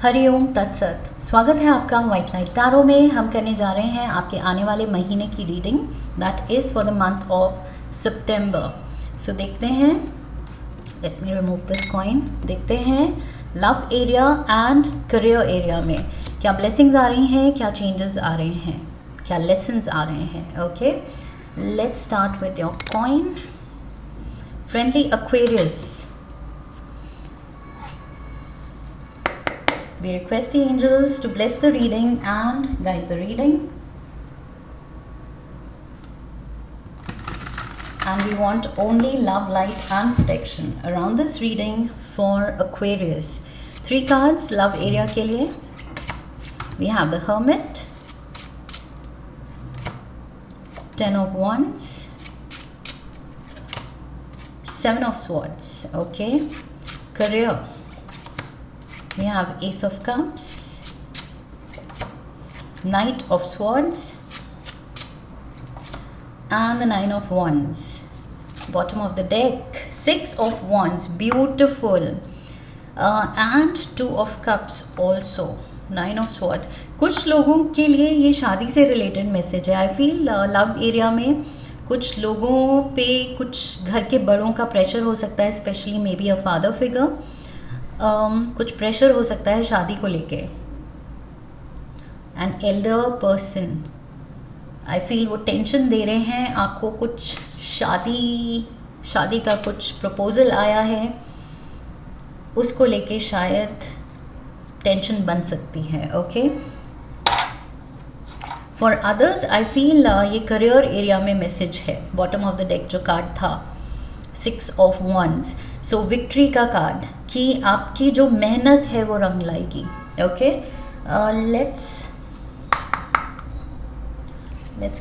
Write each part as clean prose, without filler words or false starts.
हरिओम तत्सत। स्वागत है आपका व्हाइट लाइट टैरो में। हम करने जा रहे हैं आपके आने वाले महीने की reading, that is for the month of September. So देखते हैं, let me remove this coin. देखते हैं love area and career area में क्या ब्लेसिंग्स आ रही हैं, क्या चेंजेस आ रहे हैं, क्या लेसन्स आ रहे हैं। Okay, let's start with your coin. Friendly Aquarius, we request the angels to bless the reading and guide the reading. And we want only love, light and protection around this reading for Aquarius. 3 cards love area के लिए. We have the Hermit, 10 of Wands, 7 of Swords. Okay, career. We have Ace of Cups, Knight of Swords and the 9 of Wands. Bottom of the deck, 6 of Wands, beautiful, and 2 of Cups also, 9 of Swords. कुछ लोगों के लिए ये शादी से related message है। I feel love area में कुछ लोगों पे कुछ घर के बड़ों का प्रेशर हो सकता है, specially may be a father figure. कुछ प्रेशर हो सकता है शादी को लेके। An elder person, I feel वो टेंशन दे रहे हैं आपको। कुछ शादी का कुछ प्रपोजल आया है, उसको लेके शायद टेंशन बन सकती है। Okay, for others I feel ये करियर एरिया में मैसेज है। बॉटम ऑफ द डेक जो कार्ड था, 6 ऑफ वंस, सो विक्ट्री का कार्ड कि आपकी जो मेहनत है वो रंग लाएगी। Okay, let's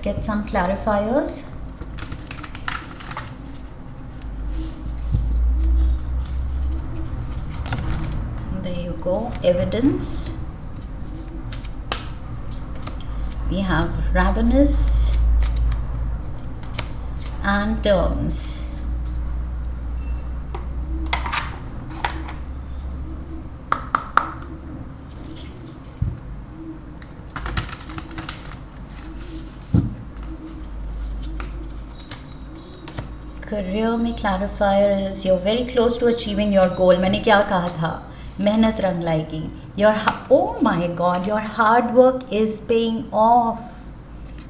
get some clarifiers. There you go, evidence. We have ravenous and terms. Career में clarifier is your very close to achieving your goal. मैंने क्या कहा था, मेहनत रंग लाएगी। Your O my god, your hard work is paying off.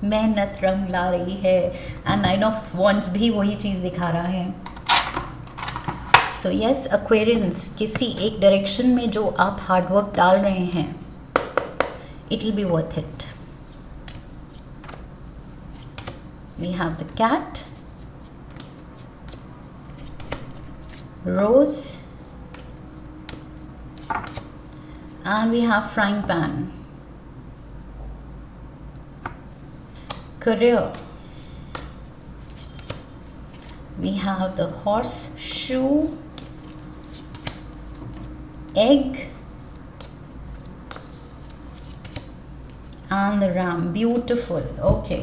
मेहनत रंग ला रही है। एंड 9 ऑफ वंस भी वही चीज़ दिखा रहा है। सो यस एक्वेरियंस, किसी एक डायरेक्शन में जो आप हार्ड वर्क डाल रहे हैं, it will be worth it. We have the cat, rose and we have frying pan. Career, we have the horseshoe, egg and the ram. Beautiful. Okay,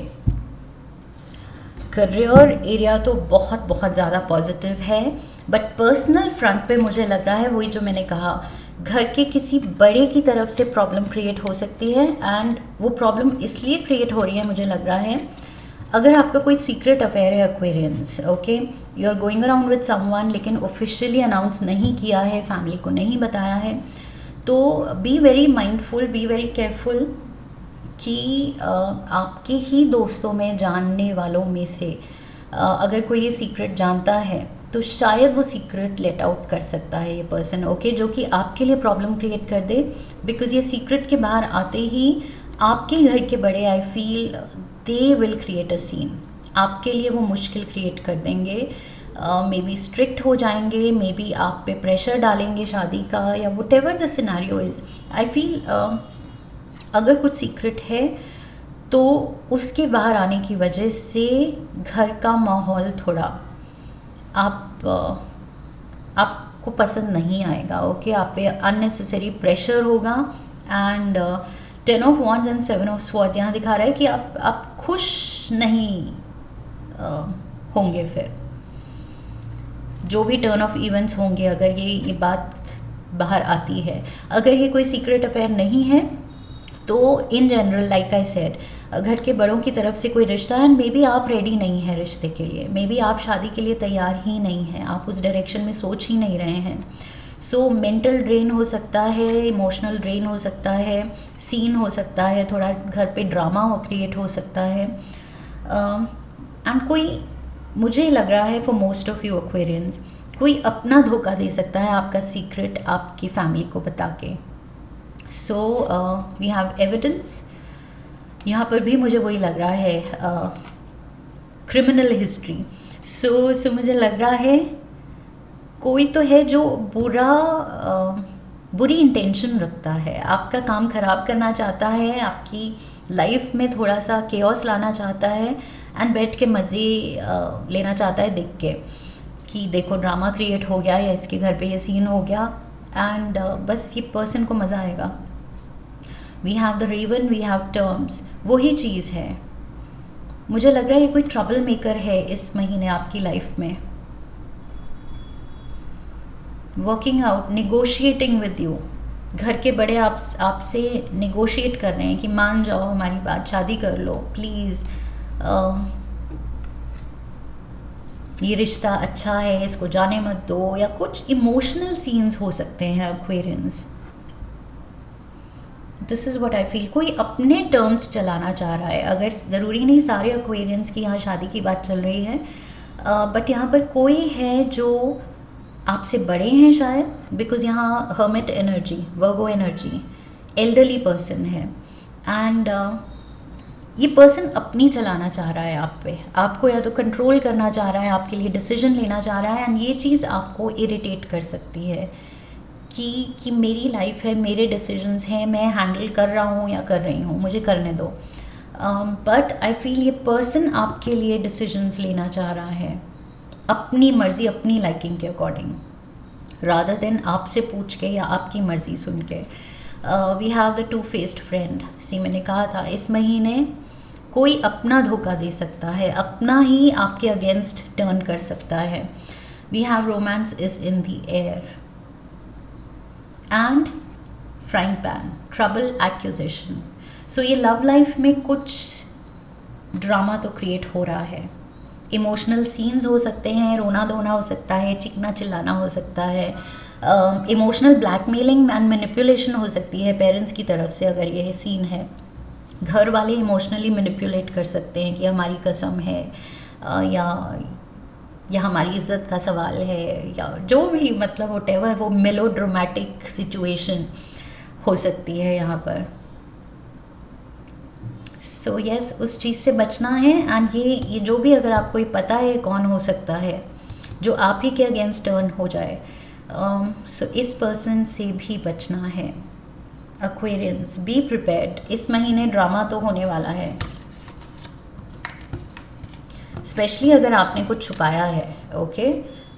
career area तो बहुत ज़्यादा positive है, but personal front पे मुझे लग रहा है वही जो मैंने कहा, घर के किसी बड़े की तरफ से प्रॉब्लम क्रिएट हो सकती है। एंड वो प्रॉब्लम इसलिए क्रिएट हो रही है, मुझे लग रहा है अगर आपका कोई सीक्रेट अफेयर है Aquarians, okay, you are going around with someone लेकिन ऑफिशियली अनाउंस नहीं किया है, फैमिली को नहीं बताया है, तो be very mindful, be very careful कि आपके ही दोस्तों में, जानने वालों में से अगर कोई ये सीक्रेट जानता है तो शायद वो सीक्रेट लेट आउट कर सकता है ये पर्सन। ओके, जो कि आपके लिए प्रॉब्लम क्रिएट कर दे, बिकॉज ये सीक्रेट के बाहर आते ही आपके घर के बड़े, I feel they will create a scene. आपके लिए वो मुश्किल क्रिएट कर देंगे, मे बी स्ट्रिक्ट हो जाएंगे, मे बी आप पे प्रेशर डालेंगे शादी का, या what ever the scenario is. I feel अगर कुछ सीक्रेट है तो उसके बाहर आने की वजह से घर का माहौल थोड़ा आपको पसंद नहीं आएगा। ओके, आप पे अननेसेसरी प्रेशर होगा। And 10 of wands and 7 of swords यहाँ दिखा रहा है कि आप खुश नहीं होंगे। फिर जो भी टर्न ऑफ इवेंट्स होंगे, अगर ये बात बाहर आती है। अगर ये कोई सीक्रेट अफेयर नहीं है तो in general like I said, घर के बड़ों की तरफ से कोई रिश्ता है, मे बी आप रेडी नहीं हैं रिश्ते के लिए, मे बी आप शादी के लिए तैयार ही नहीं हैं, आप उस डायरेक्शन में सोच ही नहीं रहे हैं। सो मेंटल ड्रेन हो सकता है, इमोशनल ड्रेन हो सकता है, सीन हो सकता है, थोड़ा घर पे ड्रामा क्रिएट हो सकता है। एंड कोई, मुझे लग रहा है for most of you Aquarians, कोई अपना धोखा दे सकता है आपका सीक्रेट आपकी फैमिली को बता के। So we have evidence. यहाँ पर भी मुझे वही लग रहा है, क्रिमिनल हिस्ट्री। सो मुझे लग रहा है कोई तो है जो बुरी इंटेंशन रखता है, आपका काम ख़राब करना चाहता है, आपकी लाइफ में थोड़ा सा केओस लाना चाहता है, एंड बैठ के मज़े लेना चाहता है देख के कि देखो ड्रामा क्रिएट हो गया या इसके घर पे ये सीन हो गया, एंड बस ये पर्सन को मज़ा आएगा। We have the raven, we have terms, वही चीज़ है। मुझे लग रहा है ये कोई ट्रबल मेकर है इस महीने आपकी लाइफ में, working out, negotiating with you. घर के बड़े आपसे निगोशिएट कर रहे हैं कि मान जाओ हमारी बात, शादी कर लो प्लीज़, ये रिश्ता अच्छा है, इसको जाने मत दो, या कुछ इमोशनल सीन्स हो सकते हैं Aquarians. This is what I feel. कोई अपने टर्म्स चलाना चाह रहा है, अगर ज़रूरी नहीं सारे एक्वेरियंस की यहाँ शादी की बात चल रही है, बट यहाँ पर कोई है जो आपसे बड़े हैं शायद, बिकॉज यहाँ हर्मिट एनर्जी, वर्गो एनर्जी, एल्डरली पर्सन है, एंड ये पर्सन अपनी चलाना चाह रहा है आप पे, आपको या तो कंट्रोल करना चाह रहा है, आपके लिए डिसीजन लेना चाह रहा है, एंड ये चीज़ आपको इरिटेट कर सकती है कि मेरी लाइफ है, मेरे डिसीजंस हैं, मैं हैंडल कर रहा हूँ या कर रही हूँ, मुझे करने दो। बट आई फील ये पर्सन आपके लिए डिसीजंस लेना चाह रहा है अपनी मर्ज़ी, अपनी लाइकिंग के अकॉर्डिंग, रादर देन आपसे पूछ के या आपकी मर्ज़ी सुन के। We have the two faced friend. See मैंने कहा था इस महीने कोई अपना धोखा दे सकता है, अपना ही आपके अगेंस्ट टर्न कर सकता है। We have romance is in the air and frying pan, trouble, accusation. So ये लव लाइफ में कुछ ड्रामा तो क्रिएट हो रहा है, इमोशनल सीन्स हो सकते हैं, रोना धोना हो सकता है, चीखना चिल्लाना हो सकता है, इमोशनल ब्लैकमेलिंग एंड मैनिपुलेशन हो सकती है पेरेंट्स की तरफ से। अगर यह सीन है, घर वाले इमोशनली मैनिपुलेट कर सकते हैं कि हमारी कसम है, या हमारी इज़्ज़त का सवाल है, या जो भी, मतलब व्हाटएवर, वो मेलोड्रामेटिक सिचुएशन हो सकती है यहाँ पर। सो यस, उस चीज़ से बचना है। एंड ये जो भी, अगर आपको ये पता है कौन हो सकता है जो आप ही के अगेंस्ट टर्न हो जाए, सो इस पर्सन से भी बचना है। Aquarians, be prepared. इस महीने ड्रामा तो होने वाला है, स्पेशली अगर आपने कुछ छुपाया है। Okay,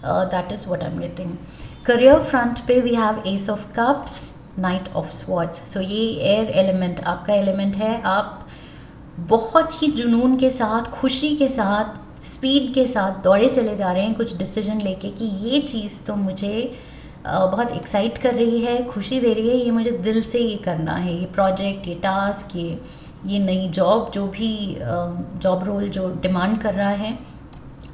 that is what I am getting. Career front पे we have ace of cups, knight of swords. So ये एयर एलिमेंट आपका एलिमेंट है। आप बहुत ही जुनून के साथ, खुशी के साथ, स्पीड के साथ दौड़े चले जा रहे हैं कुछ डिसीजन लेके कि ये चीज़ तो मुझे बहुत एक्साइट कर रही है, खुशी दे रही है, ये मुझे दिल से ये करना है, ये प्रोजेक्ट, ये टास्क, ये नई जॉब, जो भी जॉब रोल जो डिमांड कर रहा है,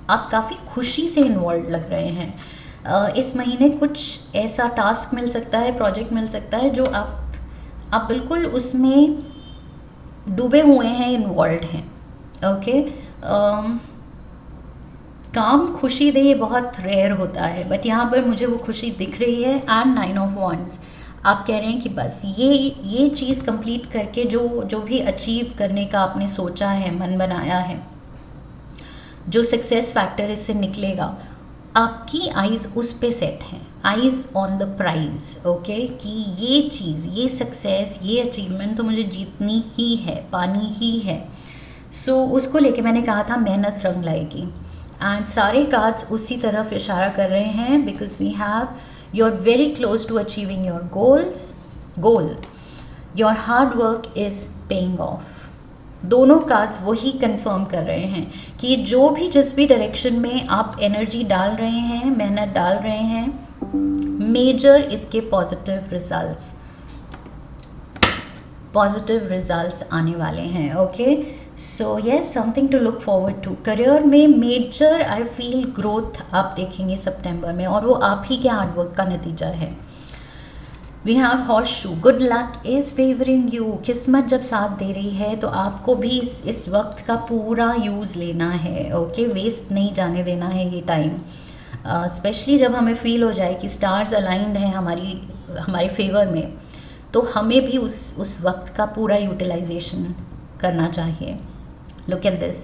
आप काफ़ी खुशी से इन्वॉल्व लग रहे हैं। इस महीने कुछ ऐसा टास्क मिल सकता है, प्रोजेक्ट मिल सकता है जो आप बिल्कुल उसमें डूबे हुए हैं, इन्वॉल्व हैं। ओके, काम खुशी दे, ये बहुत रेयर होता है, बट यहाँ पर मुझे वो खुशी दिख रही है। एंड 9 ऑफ wands, आप कह रहे हैं कि बस ये चीज़ कंप्लीट करके जो भी अचीव करने का आपने सोचा है, मन बनाया है, जो सक्सेस फैक्टर इससे निकलेगा, आपकी आइज़ उस पे सेट हैं, eyes on the prize. Okay, कि ये चीज़, ये सक्सेस, ये अचीवमेंट तो मुझे जीतनी ही है, पानी ही है। सो उसको लेके मैंने कहा था मेहनत रंग लाएगी, एंड सारे कार्ड्स उसी तरफ इशारा कर रहे हैं, because we have you are very close to achieving your goal, your hard work is paying off. दोनों कार्ड्स वही कंफर्म कर रहे हैं कि जिस भी डायरेक्शन में आप एनर्जी डाल रहे हैं, मेहनत डाल रहे हैं, मेजर इसके पॉजिटिव रिजल्ट्स आने वाले हैं. Okay, so yes, something to look forward to. Career में मेजर आई फील ग्रोथ आप देखेंगे सितंबर में, और वो आप ही के हार्डवर्क का नतीजा है. We have horseshoe, good luck is favouring you. किस्मत जब साथ दे रही है तो आपको भी इस वक्त का पूरा यूज़ लेना है. ओके, वेस्ट नहीं जाने देना है ये टाइम, स्पेशली जब हमें फील हो जाए कि स्टार्स अलाइंड हैं हमारे फेवर में, तो हमें भी उस वक्त का पूरा यूटिलाइजेशन करना चाहिए. Look at this,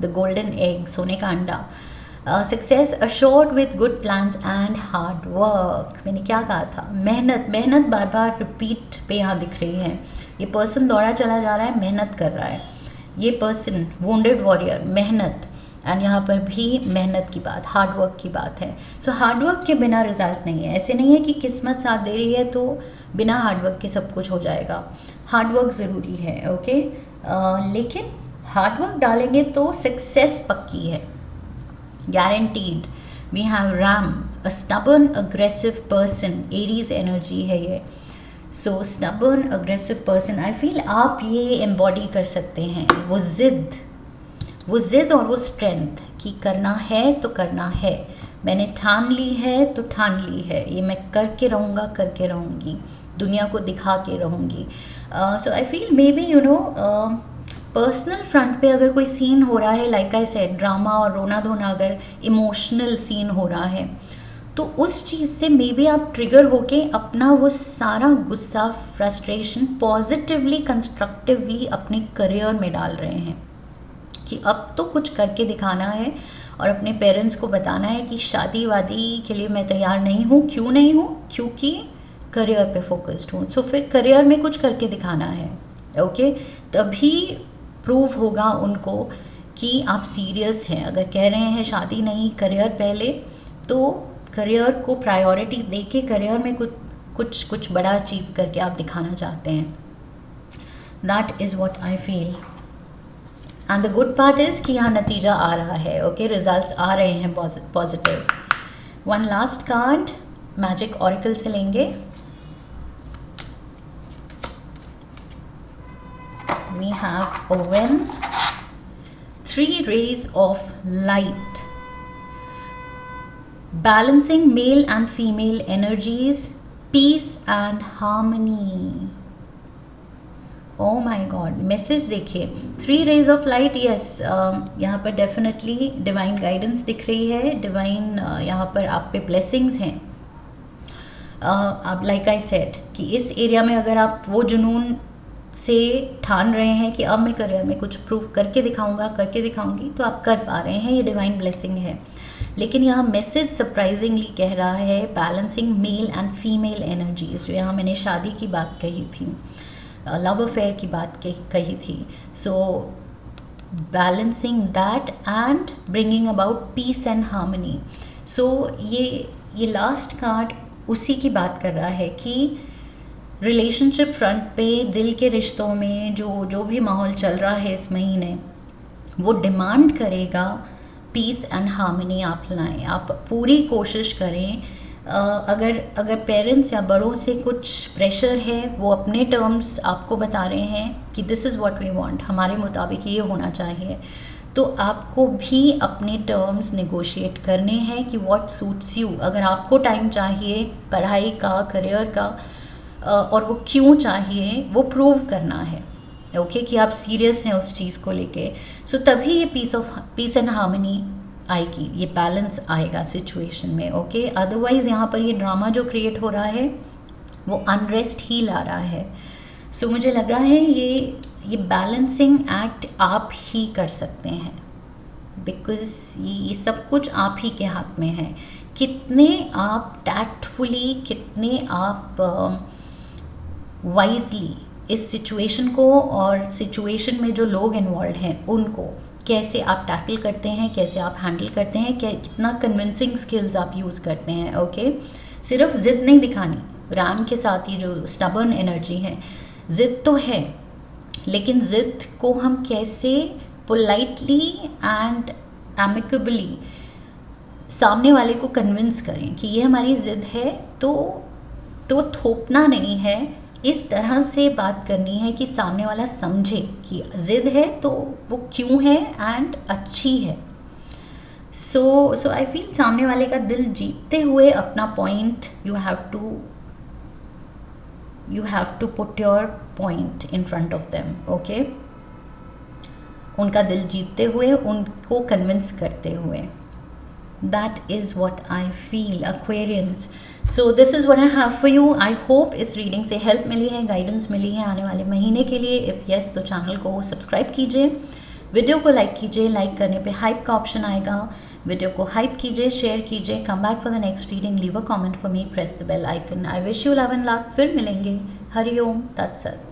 the golden egg, सोने का अंडा. Success assured with good plans and hard work. मैंने क्या कहा था, मेहनत बार बार रिपीट पे यहाँ दिख रही है. ये पर्सन दौड़ा चला जा रहा है, मेहनत कर रहा है. ये पर्सन वुंडेड वॉरियर, मेहनत, एंड यहाँ पर भी मेहनत की बात, हार्ड वर्क की बात है. सो हार्ड वर्क के बिना रिजल्ट नहीं है. ऐसे नहीं है कि किस्मत साथ दे रही है तो बिना हार्ड वर्क के सब कुछ हो जाएगा. हार्ड वर्क ज़रूरी है. ओके, लेकिन हार्ड वर्क डालेंगे तो सक्सेस पक्की है, guaranteed. We have Ram, a stubborn aggressive person, Aries energy है ये. So stubborn aggressive person, I feel आप ये embody कर सकते हैं. वो ज़िद और वो strength कि करना है तो करना है, मैंने ठान ली है तो ठान ली है, ये मैं करके रहूँगी, दुनिया को दिखा के रहूँगी. So I feel maybe personal front पे अगर कोई सीन हो रहा है, लाइक आई सेड, ड्रामा और रोना धोना, अगर इमोशनल सीन हो रहा है तो उस चीज़ से मे बी आप ट्रिगर होके अपना वो सारा गुस्सा, फ्रस्ट्रेशन पॉजिटिवली, कंस्ट्रक्टिवली अपने करियर में डाल रहे हैं कि अब तो कुछ करके दिखाना है और अपने पेरेंट्स को बताना है कि शादी वादी के लिए मैं तैयार नहीं हूँ. क्यों नहीं हूँ? क्योंकि करियर पे फोकस्ड हूँ. सो फिर करियर में कुछ करके दिखाना है. ओके, तभी प्रूव होगा उनको कि आप सीरियस हैं. अगर कह रहे हैं शादी नहीं, करियर पहले, तो करियर को प्रायोरिटी देके करियर में कुछ बड़ा अचीव करके आप दिखाना चाहते हैं. That is what I feel. And the good part is कि यहाँ नतीजा आ रहा है. ओके, रिजल्ट्स आ रहे हैं positive. One last card magic oracle से लेंगे. We have Owen, 3 rays of light, balancing male and female energies, peace and harmony. Oh my God, message देखिए, 3 rays of light. yes, यहाँ पर डेफिनेटली डिवाइन गाइडेंस दिख रही है. Divine यहाँ पर आप पे ब्लेसिंग्स हैं. आप लाइक आई सेड कि इस एरिया में अगर आप वो जुनून से ठान रहे हैं कि अब मैं करियर में कुछ प्रूव करके दिखाऊंगी, तो आप कर पा रहे हैं. ये डिवाइन ब्लेसिंग है. लेकिन यहाँ मैसेज सरप्राइजिंगली कह रहा है balancing male and female energies. जो यहाँ मैंने शादी की बात कही थी, लव अफेयर की बात कही थी. So balancing that and bringing about peace and harmony. So ये लास्ट कार्ड उसी की बात कर रहा है कि रिलेशनशिप फ्रंट पे, दिल के रिश्तों में जो भी माहौल चल रहा है इस महीने, वो डिमांड करेगा पीस एंड हार्मनी आप लाएं. आप पूरी कोशिश करें. अगर पेरेंट्स या बड़ों से कुछ प्रेशर है, वो अपने टर्म्स आपको बता रहे हैं कि this is what we want, हमारे मुताबिक ये होना चाहिए, तो आपको भी अपने टर्म्स नेगोशिएट करने हैं कि व्हाट सूट्स यू. अगर आपको टाइम चाहिए पढ़ाई का, करियर का, और वो क्यों चाहिए वो प्रूव करना है. ओके, कि आप सीरियस हैं उस चीज़ को लेके. सो तभी ये पीस एंड हार्मनी आएगी, ये बैलेंस आएगा सिचुएशन में. ओके, अदरवाइज़ यहाँ पर ये ड्रामा जो क्रिएट हो रहा है वो अनरेस्ट ही ला रहा है. सो मुझे लग रहा है ये बैलेंसिंग एक्ट आप ही कर सकते हैं, बिकॉज ये सब कुछ आप ही के हाथ में है. कितने आप टैक्टफुली, कितने आप वाइजली इस सिचुएशन को और सिचुएशन में जो लोग इन्वॉल्व हैं उनको कैसे आप टैकल करते हैं, कैसे आप हैंडल करते हैं, कितना कन्विंसिंग स्किल्स आप यूज़ करते हैं. ओके, सिर्फ ज़िद नहीं दिखानी. राम के साथ ये जो स्टबर्न एनर्जी है, ज़िद तो है, लेकिन ज़िद को हम कैसे पोलाइटली एंड एमिकेबली सामने वाले को कन्विंस करें कि ये हमारी ज़िद है, तो थोपना नहीं है, इस तरह से बात करनी है कि सामने वाला समझे कि ज़िद है तो वो क्यों है एंड अच्छी है। सो आई फील सामने वाले का दिल जीतते हुए अपना point, you have to put your point in front of them, okay. उनका दिल जीतते हुए, उनको कन्विंस करते हुए। That is what I feel, Aquarians. So this is what I have for you. I hope इस रीडिंग से हेल्प मिली है, गाइडेंस मिली है आने वाले महीने के लिए। इफ़ yes तो चैनल को सब्सक्राइब कीजिए, वीडियो को लाइक कीजिए, लाइक करने पे हाइप का ऑप्शन आएगा, वीडियो को हाइप कीजिए, शेयर कीजिए। Come back for the next reading, leave a comment for me, press the bell icon. I wish you love and luck. फिर मिलेंगे। हरि ओम तत्सत।